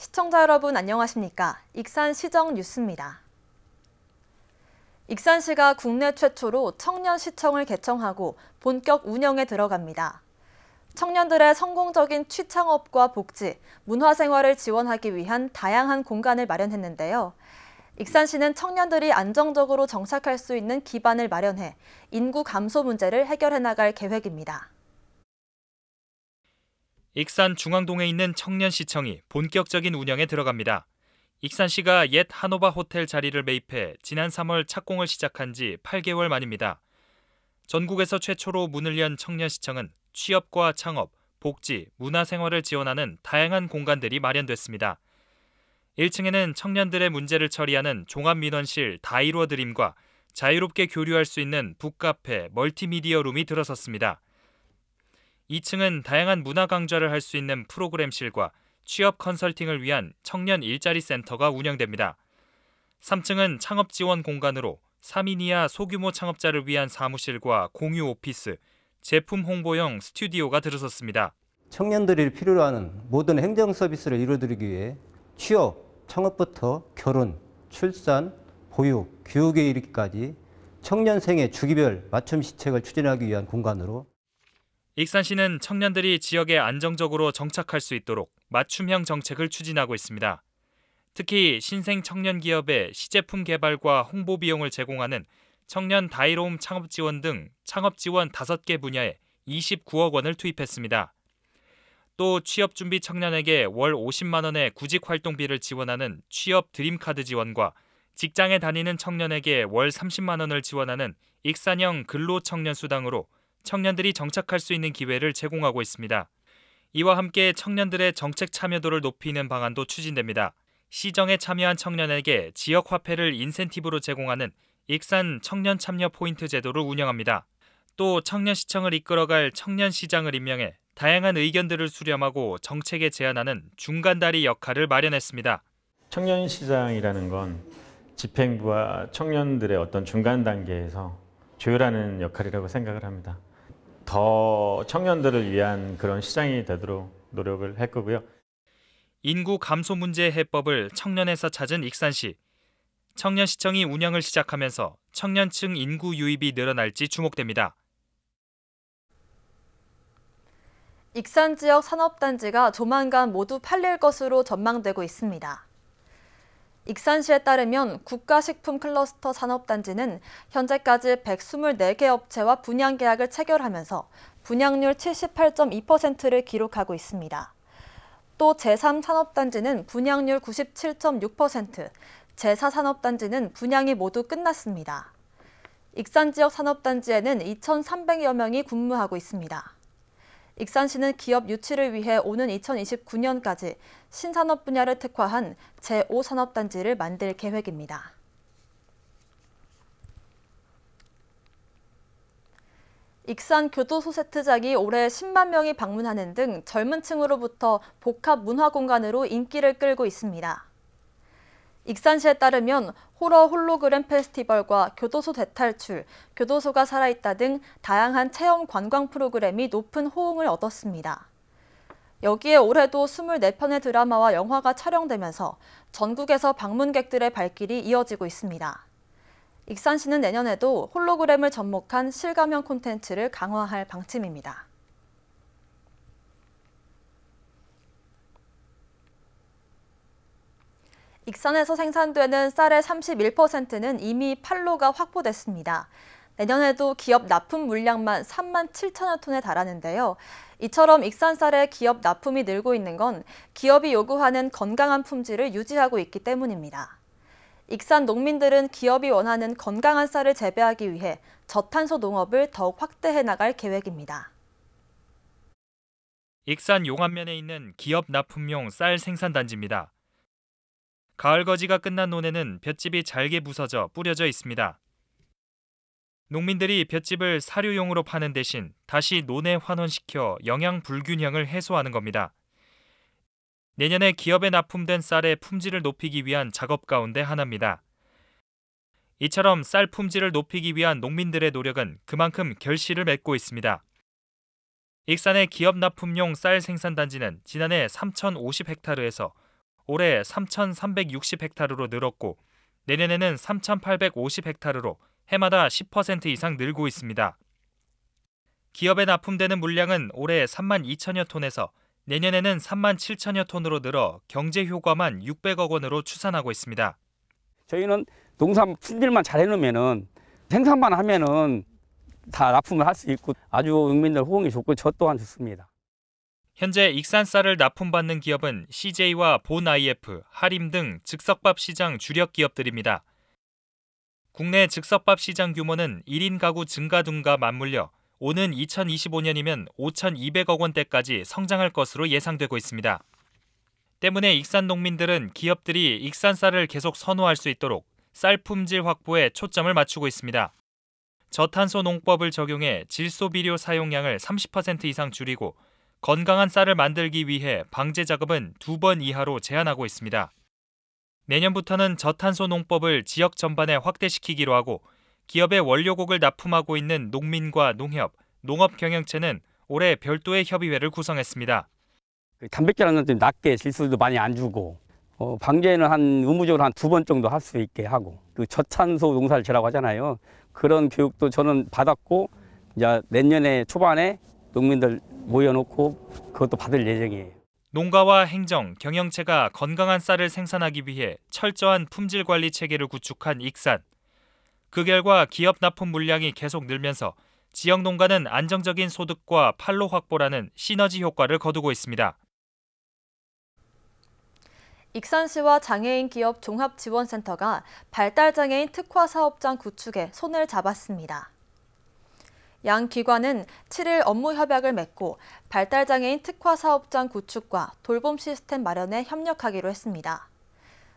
시청자 여러분 안녕하십니까? 익산시정 뉴스입니다. 익산시가 국내 최초로 청년시청을 개청하고 본격 운영에 들어갑니다. 청년들의 성공적인 취창업과 복지, 문화생활을 지원하기 위한 다양한 공간을 마련했는데요. 익산시는 청년들이 안정적으로 정착할 수 있는 기반을 마련해 인구 감소 문제를 해결해 나갈 계획입니다. 익산 중앙동에 있는 청년시청이 본격적인 운영에 들어갑니다. 익산시가 옛 하노바 호텔 자리를 매입해 지난 3월 착공을 시작한 지 8개월 만입니다. 전국에서 최초로 문을 연 청년시청은 취업과 창업, 복지, 문화생활을 지원하는 다양한 공간들이 마련됐습니다. 1층에는 청년들의 문제를 처리하는 종합민원실 다이로 드림과 자유롭게 교류할 수 있는 북카페, 멀티미디어 룸이 들어섰습니다. 2층은 다양한 문화 강좌를 할 수 있는 프로그램실과 취업 컨설팅을 위한 청년 일자리 센터가 운영됩니다. 3층은 창업 지원 공간으로 3인 이하 소규모 창업자를 위한 사무실과 공유 오피스, 제품 홍보용 스튜디오가 들어섰습니다. 청년들이 필요로 하는 모든 행정 서비스를 이루어드리기 위해 취업, 창업부터 결혼, 출산, 보육, 교육에 이르기까지 청년 생애 주기별 맞춤 시책을 추진하기 위한 공간으로 익산시는 청년들이 지역에 안정적으로 정착할 수 있도록 맞춤형 정책을 추진하고 있습니다. 특히 신생 청년 기업의 시제품 개발과 홍보 비용을 제공하는 청년 다이로움 창업 지원 등 창업 지원 5개 분야에 29억 원을 투입했습니다. 또 취업 준비 청년에게 월 50만 원의 구직 활동비를 지원하는 취업 드림카드 지원과 직장에 다니는 청년에게 월 30만 원을 지원하는 익산형 근로청년 수당으로 청년들이 정착할 수 있는 기회를 제공하고 있습니다. 이와 함께 청년들의 정책 참여도를 높이는 방안도 추진됩니다. 시정에 참여한 청년에게 지역 화폐를 인센티브로 제공하는 익산 청년 참여 포인트 제도를 운영합니다. 또 청년시청을 이끌어갈 청년시장을 임명해 다양한 의견들을 수렴하고 정책에 제안하는 중간다리 역할을 마련했습니다. 청년시장이라는 건 집행부와 청년들의 어떤 중간 단계에서 조율하는 역할이라고 생각을 합니다. 더 청년들을 위한 그런 시장이 되도록 노력을 할 거고요. 인구 감소 문제 해법을 청년에서 찾은 익산시. 청년시청이 운영을 시작하면서 청년층 인구 유입이 늘어날지 주목됩니다. 익산 지역 산업단지가 조만간 모두 팔릴 것으로 전망되고 있습니다. 익산시에 따르면 국가식품 클러스터 산업단지는 현재까지 124개 업체와 분양 계약을 체결하면서 분양률 78.2%를 기록하고 있습니다. 또 제3산업단지는 분양률 97.6%, 제4산업단지는 분양이 모두 끝났습니다. 익산 지역 산업단지에는 2,300여 명이 근무하고 있습니다. 익산시는 기업 유치를 위해 오는 2029년까지 신산업 분야를 특화한 제5산업단지를 만들 계획입니다. 익산 교도소 세트장이 올해 10만 명이 방문하는 등 젊은 층으로부터 복합 문화공간으로 인기를 끌고 있습니다. 익산시에 따르면 호러 홀로그램 페스티벌과 교도소 대탈출, 교도소가 살아있다 등 다양한 체험 관광 프로그램이 높은 호응을 얻었습니다. 여기에 올해도 24편의 드라마와 영화가 촬영되면서 전국에서 방문객들의 발길이 이어지고 있습니다. 익산시는 내년에도 홀로그램을 접목한 실감형 콘텐츠를 강화할 방침입니다. 익산에서 생산되는 쌀의 31%는 이미 판로가 확보됐습니다. 내년에도 기업 납품 물량만 3만 7천여 톤에 달하는데요. 이처럼 익산 쌀의 기업 납품이 늘고 있는 건 기업이 요구하는 건강한 품질을 유지하고 있기 때문입니다. 익산 농민들은 기업이 원하는 건강한 쌀을 재배하기 위해 저탄소 농업을 더욱 확대해 나갈 계획입니다. 익산 용안면에 있는 기업 납품용 쌀 생산단지입니다. 가을 거지가 끝난 논에는 볏짚이 잘게 부서져 뿌려져 있습니다. 농민들이 볏짚을 사료용으로 파는 대신 다시 논에 환원시켜 영양 불균형을 해소하는 겁니다. 내년에 기업에 납품된 쌀의 품질을 높이기 위한 작업 가운데 하나입니다. 이처럼 쌀 품질을 높이기 위한 농민들의 노력은 그만큼 결실을 맺고 있습니다. 익산의 기업 납품용 쌀 생산단지는 지난해 3,050헥타르에서 올해 3,360헥타르로 늘었고 내년에는 3,850헥타르로 해마다 10% 이상 늘고 있습니다. 기업에 납품되는 물량은 올해 3만 2천여 톤에서 내년에는 3만 7천여 톤으로 늘어 경제 효과만 600억 원으로 추산하고 있습니다. 저희는 농산 품질만 잘 해놓으면은 생산만 하면은 다 납품을 할 수 있고 아주 농민들 호응이 좋고 저 또한 좋습니다. 현재 익산쌀을 납품받는 기업은 CJ와 본 IF, 하림 등 즉석밥 시장 주력 기업들입니다. 국내 즉석밥 시장 규모는 1인 가구 증가 등과 맞물려 오는 2025년이면 5,200억 원대까지 성장할 것으로 예상되고 있습니다. 때문에 익산 농민들은 기업들이 익산쌀을 계속 선호할 수 있도록 쌀 품질 확보에 초점을 맞추고 있습니다. 저탄소 농법을 적용해 질소 비료 사용량을 30% 이상 줄이고 건강한 쌀을 만들기 위해 방제 작업은 2번 이하로 제한하고 있습니다. 내년부터는 저탄소 농법을 지역 전반에 확대시키기로 하고 기업의 원료곡을 납품하고 있는 농민과 농협, 농업경영체는 올해 별도의 협의회를 구성했습니다. 단백질은 좀 낮게 질소도 많이 안 주고 방제는 의무적으로 한 2번 정도 할 수 있게 하고 그 저탄소 농사를 지라고 하잖아요. 그런 교육도 저는 받았고 이제 내년에 초반에 농민들 모여놓고 그것도 받을 예정이에요. 농가와 행정, 경영체가 건강한 쌀을 생산하기 위해 철저한 품질 관리 체계를 구축한 익산. 그 결과 기업 납품 물량이 계속 늘면서 지역 농가는 안정적인 소득과 판로 확보라는 시너지 효과를 거두고 있습니다. 익산시와 장애인 기업 종합지원센터가 발달장애인 특화사업장 구축에 손을 잡았습니다. 양 기관은 7일 업무 협약을 맺고 발달장애인 특화사업장 구축과 돌봄 시스템 마련에 협력하기로 했습니다.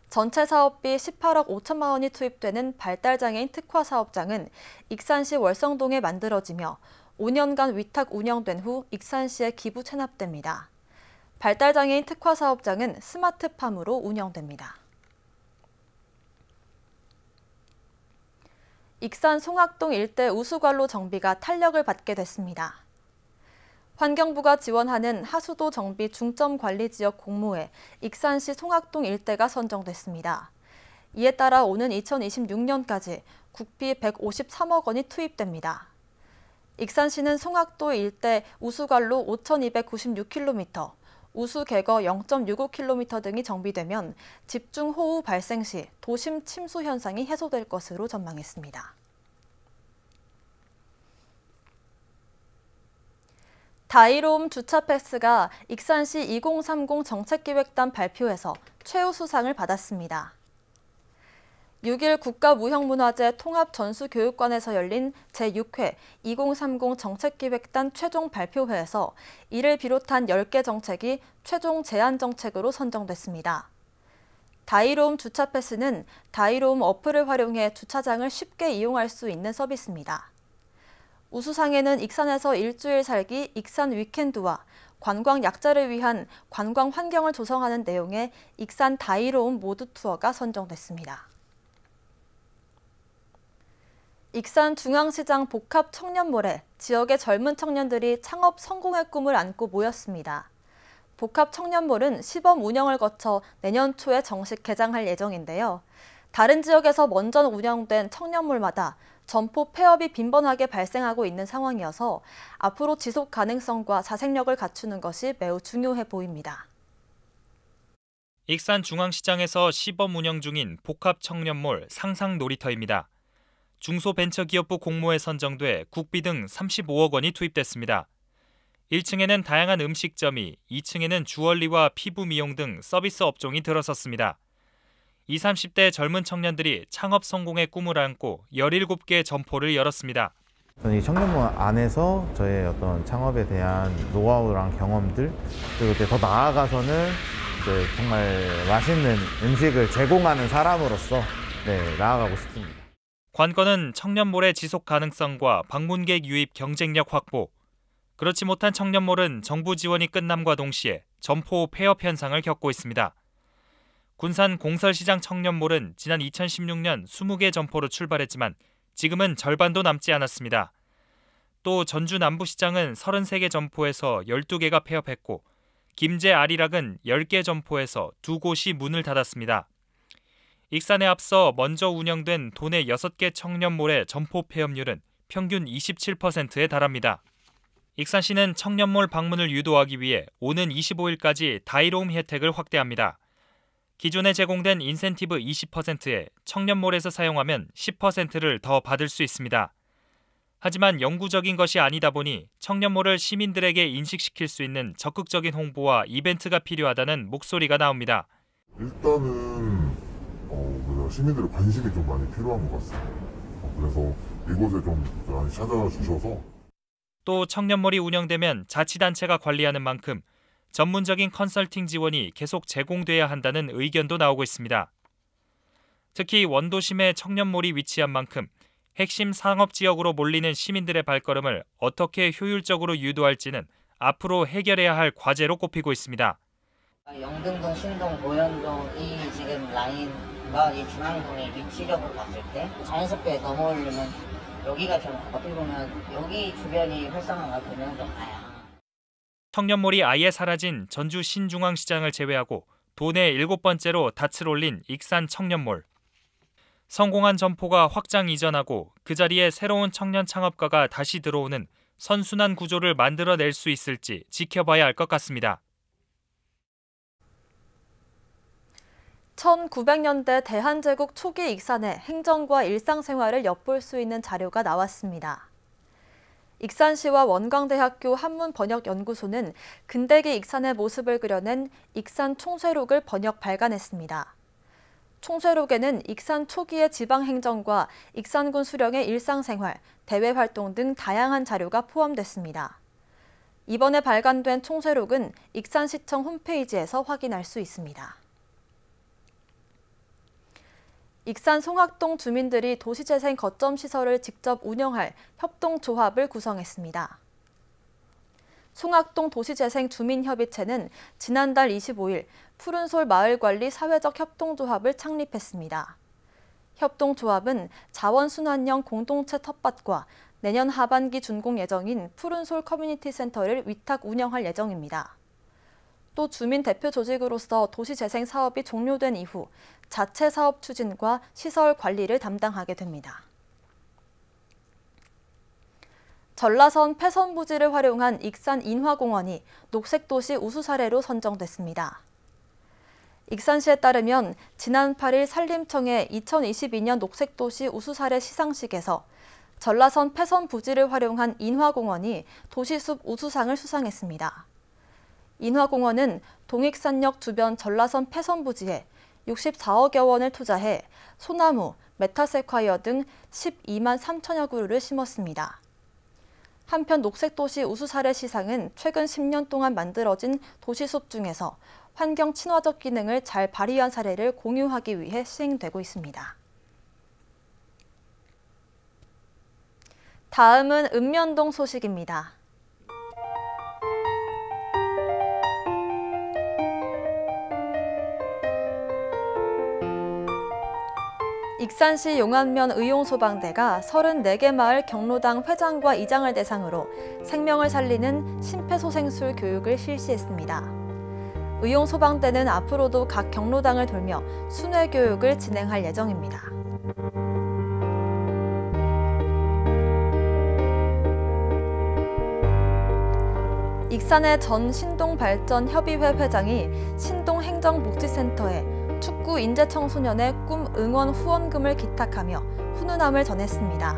전체 사업비 18억 5천만 원이 투입되는 발달장애인 특화사업장은 익산시 월성동에 만들어지며 5년간 위탁 운영된 후 익산시에 기부 체납됩니다. 발달장애인 특화사업장은 스마트팜으로 운영됩니다. 익산 송악동 일대 우수관로 정비가 탄력을 받게 됐습니다. 환경부가 지원하는 하수도 정비 중점관리지역 공모에 익산시 송악동 일대가 선정됐습니다. 이에 따라 오는 2026년까지 국비 153억 원이 투입됩니다. 익산시는 송악도 일대 우수관로 5,296km, 우수개거 0.65km 등이 정비되면 집중호우 발생 시 도심 침수 현상이 해소될 것으로 전망했습니다. 다이로움 주차 패스가 익산시 2030 정책기획단 발표에서 최우수상을 받았습니다. 6일 국가무형문화재 통합전수교육관에서 열린 제6회 2030 정책기획단 최종 발표회에서 이를 비롯한 10개 정책이 최종 제안 정책으로 선정됐습니다. 다이로움 주차 패스는 다이로움 어플을 활용해 주차장을 쉽게 이용할 수 있는 서비스입니다. 우수상에는 익산에서 일주일 살기 익산 위켄드와 관광 약자를 위한 관광 환경을 조성하는 내용의 익산 다이로움 모드 투어가 선정됐습니다. 익산 중앙시장 복합 청년몰에 지역의 젊은 청년들이 창업 성공의 꿈을 안고 모였습니다. 복합 청년몰은 시범 운영을 거쳐 내년 초에 정식 개장할 예정인데요. 다른 지역에서 먼저 운영된 청년몰마다 점포 폐업이 빈번하게 발생하고 있는 상황이어서 앞으로 지속 가능성과 자생력을 갖추는 것이 매우 중요해 보입니다. 익산 중앙시장에서 시범 운영 중인 복합 청년몰 상상 놀이터입니다. 중소벤처기업부 공모에 선정돼 국비 등 35억 원이 투입됐습니다. 1층에는 다양한 음식점이, 2층에는 주얼리와 피부 미용 등 서비스 업종이 들어섰습니다. 20, 30대 젊은 청년들이 창업 성공의 꿈을 안고 17개 점포를 열었습니다. 저는 이 청년몰 안에서 저의 어떤 창업에 대한 노하우랑 경험들, 그리고 이제 더 나아가서는 이제 정말 맛있는 음식을 제공하는 사람으로서 나아가고 싶습니다. 관건은 청년몰의 지속 가능성과 방문객 유입 경쟁력 확보. 그렇지 못한 청년몰은 정부 지원이 끝남과 동시에 점포 폐업 현상을 겪고 있습니다. 군산 공설시장 청년몰은 지난 2016년 20개 점포로 출발했지만 지금은 절반도 남지 않았습니다. 또 전주 남부시장은 33개 점포에서 12개가 폐업했고 김제 아리락은 10개 점포에서 2곳이 문을 닫았습니다. 익산에 앞서 먼저 운영된 도내 6개 청년몰의 점포 폐업률은 평균 27%에 달합니다. 익산시는 청년몰 방문을 유도하기 위해 오는 25일까지 다이로움 혜택을 확대합니다. 기존에 제공된 인센티브 20%에 청년몰에서 사용하면 10%를 더 받을 수 있습니다. 하지만 영구적인 것이 아니다 보니 청년몰을 시민들에게 인식시킬 수 있는 적극적인 홍보와 이벤트가 필요하다는 목소리가 나옵니다. 일단은 시민들의 관심이 좀 많이 필요한 것 같습니다. 그래서 이곳에 좀 많이 찾아와 주셔서 또 청년몰이 운영되면 자치단체가 관리하는 만큼 전문적인 컨설팅 지원이 계속 제공돼야 한다는 의견도 나오고 있습니다. 특히 원도심에 청년몰이 위치한 만큼 핵심 상업지역으로 몰리는 시민들의 발걸음을 어떻게 효율적으로 유도할지는 앞으로 해결해야 할 과제로 꼽히고 있습니다. 영등동, 신동, 보현동이 지금 라인과 이 중앙동의 위치적으로 봤을 때 자연스럽게 넘어오려면 여기가 좀 어떻게 보면 여기 주변이 활성화가 되면 더 가야. 청년몰이 아예 사라진 전주 신중앙시장을 제외하고 도내 7번째로 닻을 올린 익산 청년몰. 성공한 점포가 확장 이전하고 그 자리에 새로운 청년 창업가가 다시 들어오는 선순환 구조를 만들어낼 수 있을지 지켜봐야 할 것 같습니다. 1900년대 대한제국 초기 익산의 행정과 일상생활을 엿볼 수 있는 자료가 나왔습니다. 익산시와 원광대학교 한문번역연구소는 근대기 익산의 모습을 그려낸 익산 총쇄록을 번역 발간했습니다. 총쇄록에는 익산 초기의 지방행정과 익산군 수령의 일상생활, 대외활동 등 다양한 자료가 포함됐습니다. 이번에 발간된 총쇄록은 익산시청 홈페이지에서 확인할 수 있습니다. 익산 송악동 주민들이 도시재생 거점 시설을 직접 운영할 협동조합을 구성했습니다. 송악동 도시재생 주민협의체는 지난달 25일 푸른솔 마을관리 사회적 협동조합을 창립했습니다. 협동조합은 자원순환형 공동체 텃밭과 내년 하반기 준공 예정인 푸른솔 커뮤니티 센터를 위탁 운영할 예정입니다. 또 주민 대표 조직으로서 도시재생 사업이 종료된 이후 자체 사업 추진과 시설 관리를 담당하게 됩니다. 전라선 폐선 부지를 활용한 익산 인화공원이 녹색도시 우수 사례로 선정됐습니다. 익산시에 따르면 지난 8일 산림청의 2022년 녹색도시 우수 사례 시상식에서 전라선 폐선 부지를 활용한 인화공원이 도시숲 우수상을 수상했습니다. 인화공원은 동익산역 주변 전라선 폐선 부지에 64억여 원을 투자해 소나무, 메타세콰이어 등 12만 3천여 그루를 심었습니다. 한편 녹색도시 우수 사례 시상은 최근 10년 동안 만들어진 도시숲 중에서 환경 친화적 기능을 잘 발휘한 사례를 공유하기 위해 시행되고 있습니다. 다음은 읍면동 소식입니다. 익산시 용안면 의용소방대가 34개 마을 경로당 회장과 이장을 대상으로 생명을 살리는 심폐소생술 교육을 실시했습니다. 의용소방대는 앞으로도 각 경로당을 돌며 순회 교육을 진행할 예정입니다. 익산의 전 신동발전협의회 회장이 신동행정복지센터에 축구 인재 청소년의 꿈 응원 후원금을 기탁하며 훈훈함을 전했습니다.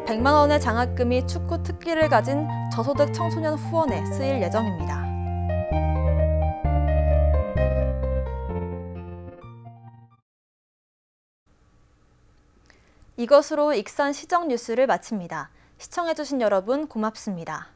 100만 원의 장학금이 축구 특기를 가진 저소득 청소년 후원에 쓰일 예정입니다. 이것으로 익산 시정 뉴스를 마칩니다. 시청해주신 여러분 고맙습니다.